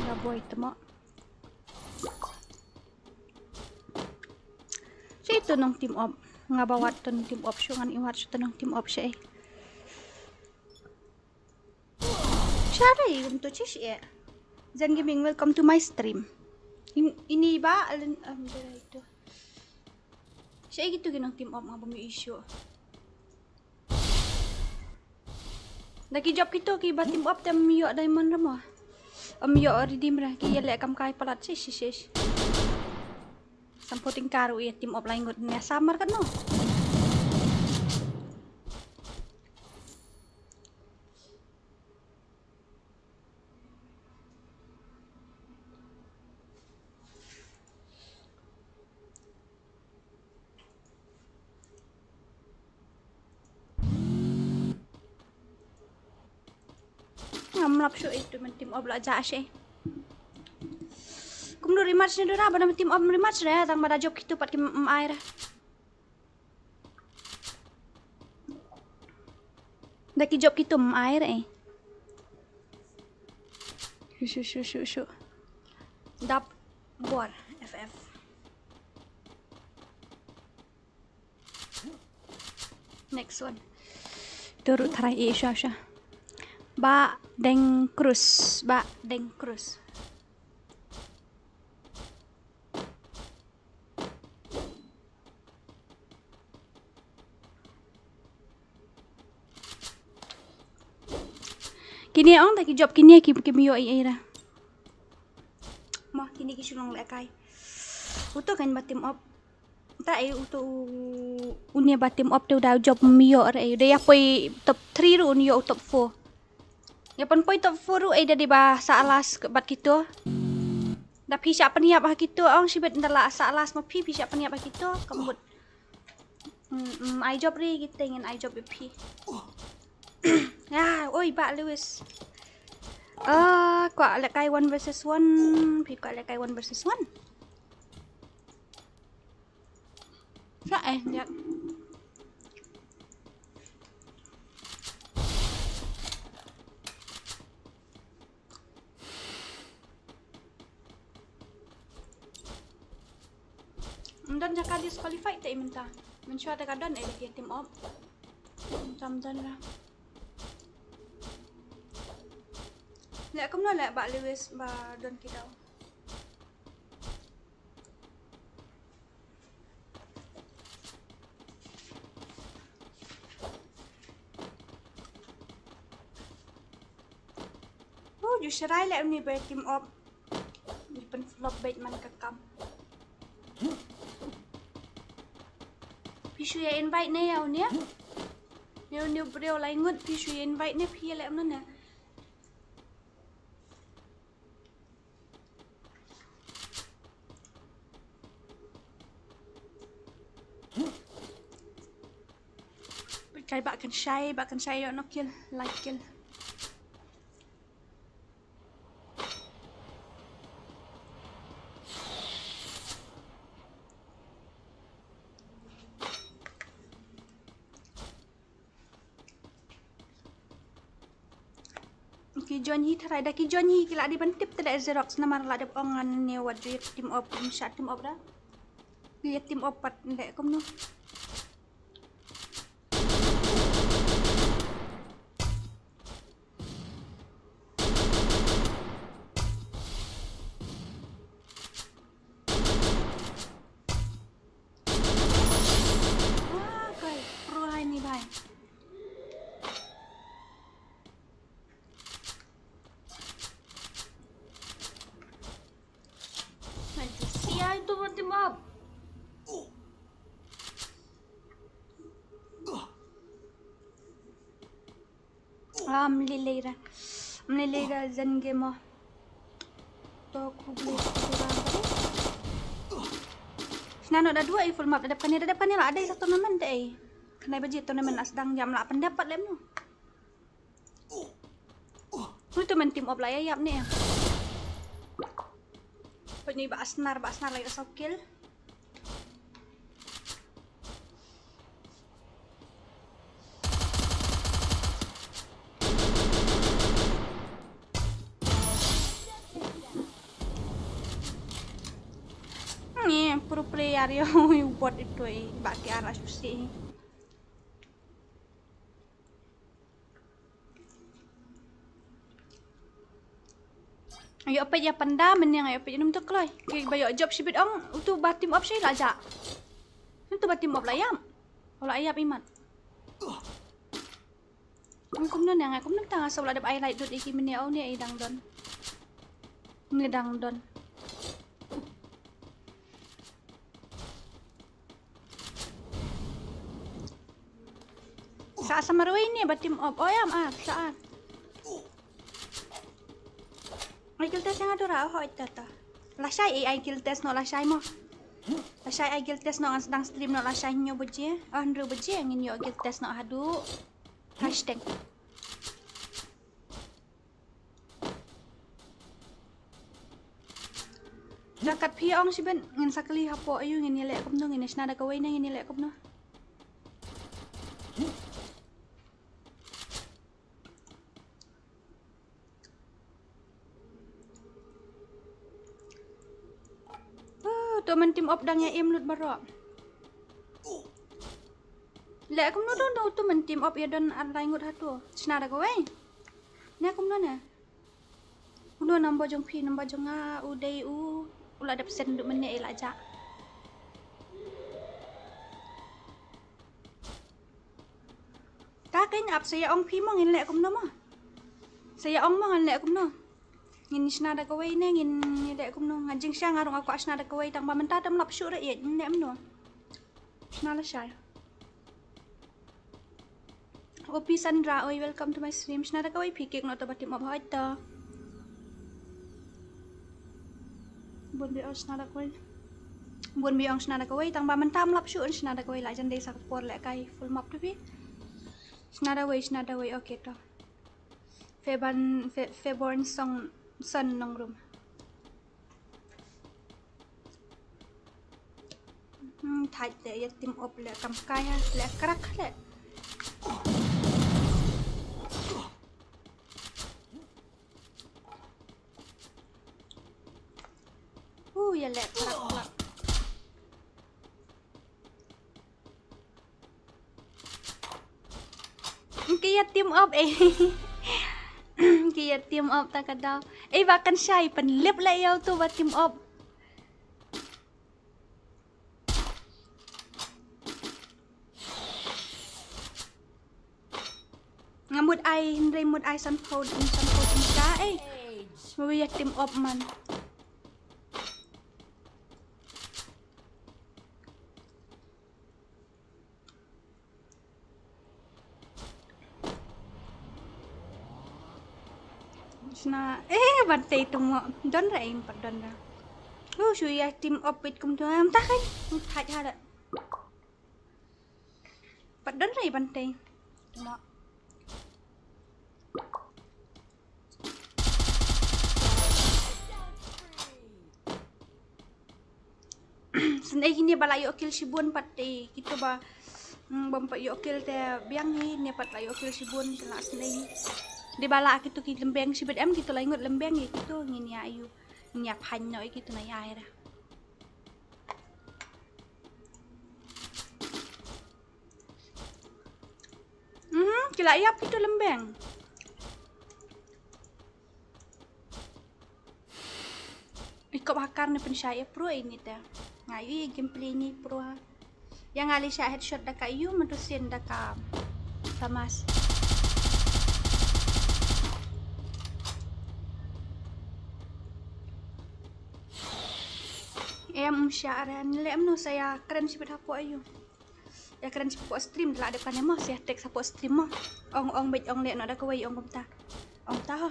Speaker 2: ya boy temo si tu nong tim op ngabawat tu tim op syungan iwat tu nong tim op syai syari untuk cis ya Zen Gaming, welcome to my stream. Ini ba itu siya gitu ginang team up nga bumi issue lagi job kito ki ba team up tem miyo diamond ramo miyo redeem ra ki yele kam kai palat sis samputing karu ya team up lain ngot nya samar kan no ngamlap syuk itu men tim obla ja syai kumdu rematch ni Dora, bana team up rematch dah, tang pada job kita pat ke air. Dah ki job kita air Shu. Dap bor FF. Next one. Turut try Sha. Ba deng cruz. Kini ang tak job kini ki yo ai ra. Mah kini ki sulong le kai. Uto kan batim op. Ta ai uto unia batim op tu dah job mio ra ai. Dia poi top 3 ru unio top 4. Ya pon poi top 4 ru ai dah di ba salas bat kita. Dah pi siap peniap ha kita ang sibet ndala salas ma pi siap peniap ha kita kembut. Ai job ri kita ingin ai job pi. Ya, oi Pak Lewis. Kok lekai 1 versus 1, pi kok lekai 1 versus 1. Sa lihat. Dan jaka disqualified tak minta. Mencuat tak dan lagi team up. Macam lah. Lek kamu nak Pak Lewis ba don kita. Just rai lek ni ba team up. Di pen flop bait man kakam. Pisu ya invite ni ya unia. Ni beliau lain ngut pisu ya invite ni pi lek mana. Kay bakkan shy yo no kill like kill. Ki Johnny tharai da ki Johnny kila di bantip tada Xerox namar la de ongan ne wajib team up shot team up dah. Dia team up pat ndek kom no. Melilera zan game to kubli Nano ada 2 full map depan ni lah ada satu turnamen deh. Kena baji turnamen sedang jam lah pendapat lem tu. Itu main team up lah ya ni. Penyi basnar lagi sokil. Pro player yung buat itu baki arah susi. Ayo apa ya pandam yang ayo apa minum tu kelai. Kay bayo job sibit ang tu batim up shay laja. Itu batim up layam. Kalau ayap imat. Ang kumnon yang aku kumnon tanga sa wala dap highlight dot iki meniaw ni ay dangdon. Ni dangdon. Saat sama Roy ni batim up. Oh ya saat. Ay kill test yang ada rah hoy tata. Lasay ay kill test no lasay mo. Lasay ay kill test no ang sedang stream no lasay nyo budje. Andro budje ang inyo kill test no hadu. Hashtag. Dekat piong si ben ngin sakali hapo ayu ngin nilek kum no ngin isna da kawai na ngin nilek kum no. Tu men team op dang ya im lut barok. Lek kum no don tu men team op ya don an langut hatu. Isna da kawai. Ne kum no ne. Uno nambah jong pi nambah jong udai ula ada pesen duk menit elak jak. Kakek ngap saya ong pi mo ngin lek kum no mo. Saya ong mo ngin lek kum no. Ngin isna da kawai ne ngin lek kum no ngajing sia ngarung aku asna da kawai tang ba menta tam lap syuk rakyat nek mno. Isna la syai. Opi Sandra, oi welcome to my stream. Isna da kawai pi kek no to batim ob hoita. Buồn bị ông snada quay buồn bị ông snada quay tăng ba mình tam lap sure snada quay lại chân đây sạc por lại cây full map tu pi snada way okay to feborn song sun nong room thay để yatim op lại cầm cây lại crack lại ya lek kerak. Kia team up Kia team up tak kadau. Bahkan syai penlip lah yau tu buat team up. Ngamut ai remote ai sunfold ka mau ya team up man. Na bantai tu mo don ra im pat don ra suya team op it kum tu am tak ai thaj ha da pat don ra bantai mo senai gini bala yo kill sibun pat kita ba bampa yo kill te biang ni pat la yo kill sibun la senai di bala gitu ki lembeng si bedem gitu lah ingat lembeng gitu ngin ya ayu nyak hanyo gitu na ya era kila ya itu lembeng ikut bakar ni pensyaya pro ini teh ngayu gameplay ni pro yang ali syah headshot dak ayu metusin dak tamas Syaran lem no saya keren sih berapa ayu ya keren sih buat stream telah depannya mah saya tag support stream mah ong bet ong lek no ada kawai ong bemta ong tah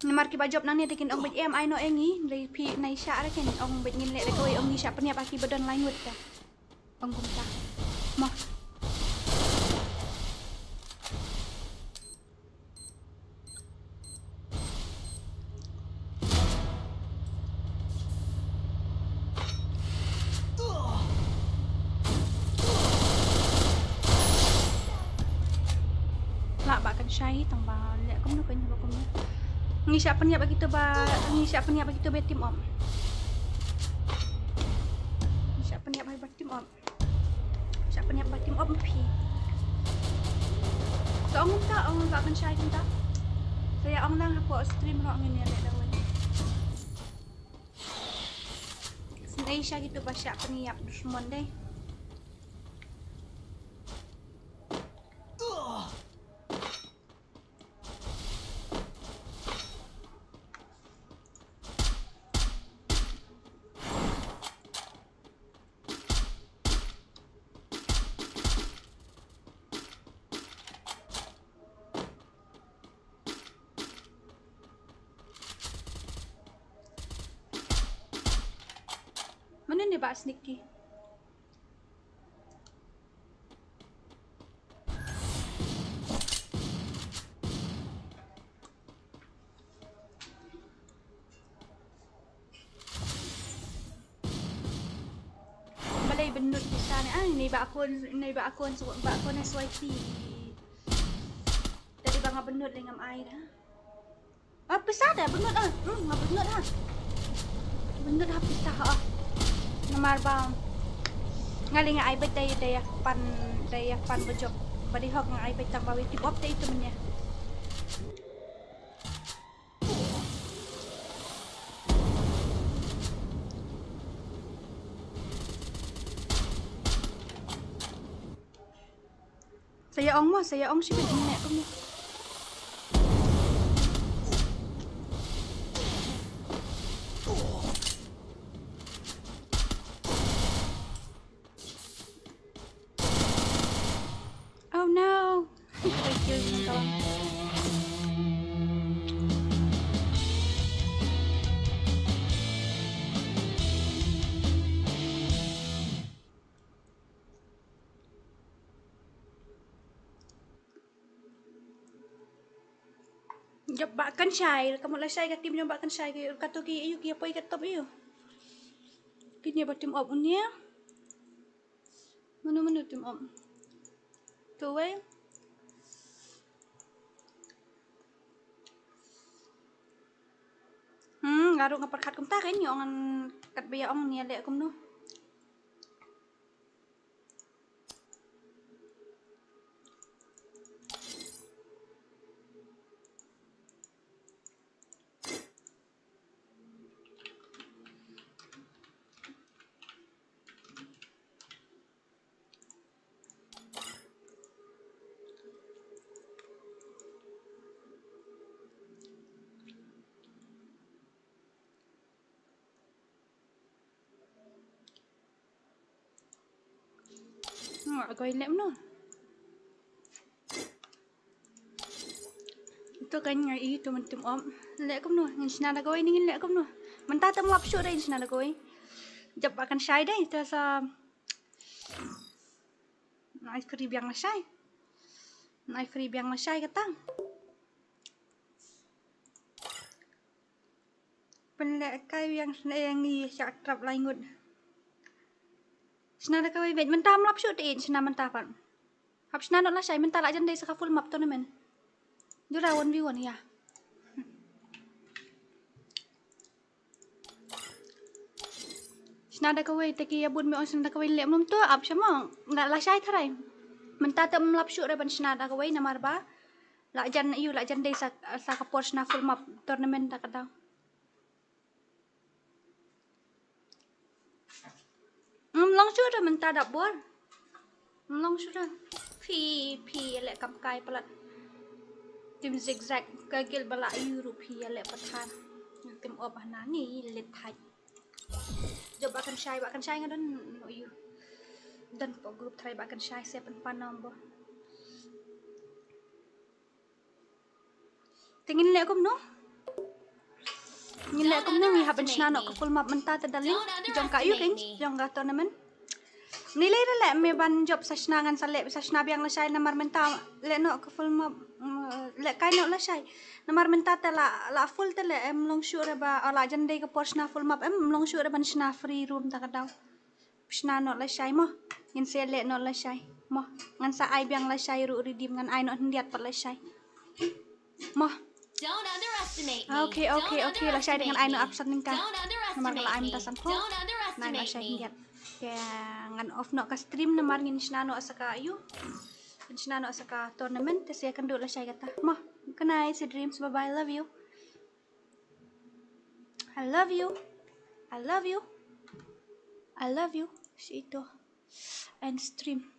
Speaker 2: Nemar ki bajob nang ni tekin ong bet ai no engi dari pi nai sya ra ken ong bet ngin lek ada kawai ong ni sya peniap aki bedon lain wet ta ong bemta mah syai tang ba lek kum no kan ba kum ni siapa niat bagi tu ba team op siapa niat bagi team op pi so ong ba kan syai ta saya ong nang hapo stream ro ngin lek lawan senai syai gitu ba siapa niat dushmon deh Mana ni bak sneaky? benut di sana. Ini bakun SYP. Dari bang benut dengan air. Apa sada benut benut Benut pisah Namar bang. Ngaling ai bet daya pan bejok. Badi hok ngai bet tang bawi tip op itu mennya. Saya ong sih ben nek kamu. Oh no. Jab bakkan syai, kamu lah syai katim jab bakkan syai katu ki ayu ki apa ikat top ayu. Kini batim op unya. Mana tim op. Tu we. Garuk ngaperkat kum ta kan nyon kat biya ong ni lek kum nu. Agak lek nu. Itu kan ngai itu mentim op. Lek kum nu, ngin sina da goi ngin lek kum nu. Mentah tem lap syuk dai sina da goi. Jab akan syai dai terasa. Nai free biang la syai. Nai free biang la syai katang. Penlek kai yang ni syak trap lai ngut. Sina da goi vet mentah lap syuk dai sina mentah pan. Hap sina nak la syai mentah la jan dai saka full map tournament. Dura 1v1 ya. Senada kawai teki abun me on senada kawai lek mum tu ap sama ndak la syai tharai. Mentah tem lap syuk reban senada kawai namar ba. La jan dai sa kapor sna full map tournament tak kadang. Long syuk dah mentah dak bor. Long syuk dah. Pi lek kam kai pelat. Tim zigzag gagal bala euro pi lek patan. Tim op hana ni let thai. Jom akan syai ngadon no you. Dan po group try akan syai siapan panam bo. Tingin lek kum no. Ngin lek kum no ngi haban snano ko full map mentah tadaling. Jom ka you king, jom ga tournament. Nilai lek me ban job sa snangan sa lek sa snabiang la syai namar mentah lek no ko full map lek kai no la syai. Namar mentah la full te le em long sure ba ala jan dei ko porsna full map em long sure ban sna free room ta kadau. Sna no la syai mo. Ngin se le no la syai. Mo ngan sa ai biang la syai ru redeem ngan ai no ndiat pat la syai. Mo.
Speaker 3: Don't underestimate me.
Speaker 2: Okay la syai dengan ai no absen ningka. Namar la ai minta san ko.
Speaker 3: Don't
Speaker 2: Nai la
Speaker 3: underestimate
Speaker 2: syai
Speaker 3: me.
Speaker 2: ndiat. Kaya ngan off no ka stream namar ngin sna no asaka ayu. Sna no asaka tournament te se kan do la syai kata. Mo. Kanai si dreams bye bye love you. I love you. Ito. End stream.